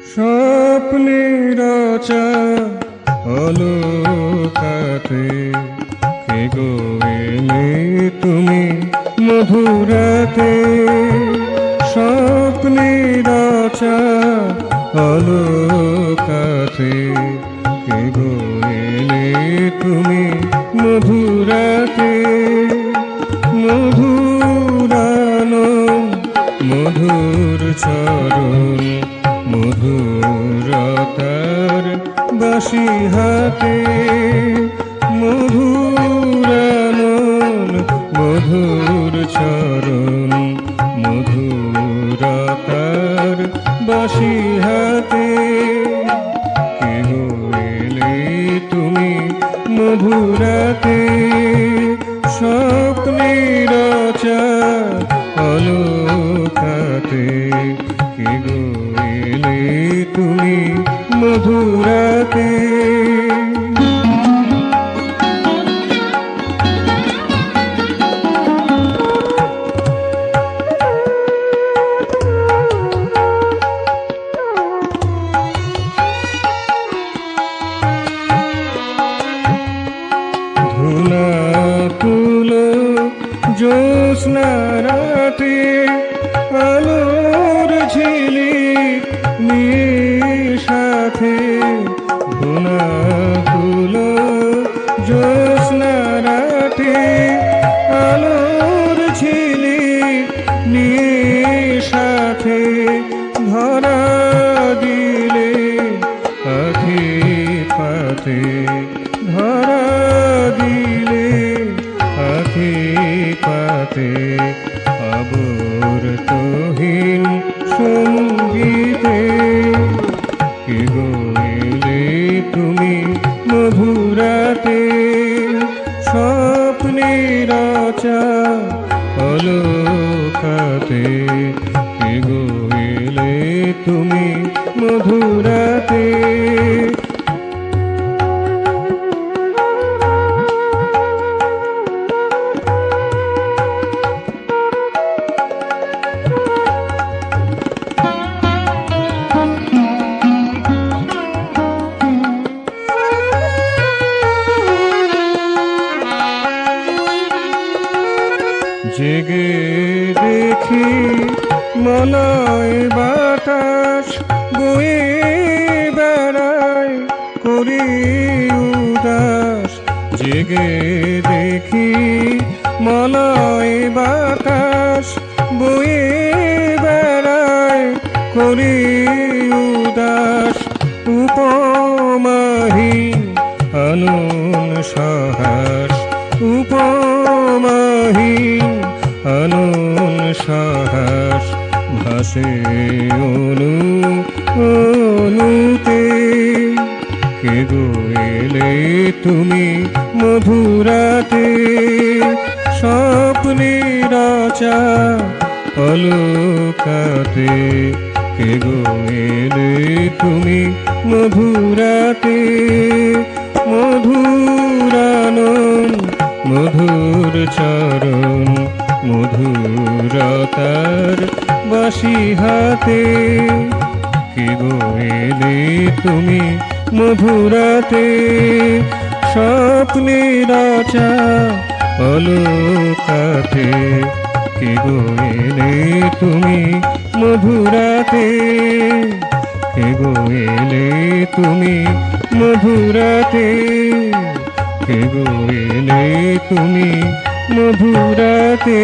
স্বপ্নের অলকাতে কে গো এলে তুমি মধুরাতে। স্বপ্নের অলকাতে কে গো এলে তুমি মধুরাতে। মধুরানো মধুর চরণ মধুরতার বাঁশি হাতে। মধুরানন মধুর চরণ মধুরতার বাঁশি হাতে কে গো এলে তুমি মধুরাতে। স্বপ্নের অলকাতে কে গো এলে তুমি মধুরাতে। ধুনা তুলো জ্যোৎস্না রাতে আলোর ঝিলিক নিয়ে সাথে। ধুনা তুলো জ্যোৎস্না রাতে আলোর ঝিলিক নিয়ে সাথে। ধরা দিলে আখি পাতে ধরা দিলে আখি পাতে আবর্তহীন সঙ্গীতে কে গো এলে তুমি মধুরাতে। স্বপ্নের অলকাতে কে গো এলে তুমি মধুরাতে। জেগে দেখি মলয় বাতাস বয়ে বেড়ায় করি উদাস। জেগে দেখি মলয় বাতাস বয়ে বেড়ায় করি উদাস। উপমাহীন আনন সহাস উপমাহীন আনন সাহস ভাসে অনুতে কে গো এলে তুমি মধুরাতে। স্বপ্নের অলকাতে কে গো এলে তুমি মধুরাতে। মধুরানন মধুর চরণ মধুরতার বাঁশি হাতে কে গো এলে তুমি মধুরাতে। স্বপ্নের অলকাতে কে গো এলে তুমি মধুরাতে। কে গো এলে তুমি মধুরাতে। কে গো এলে তুমি মধুরাতে।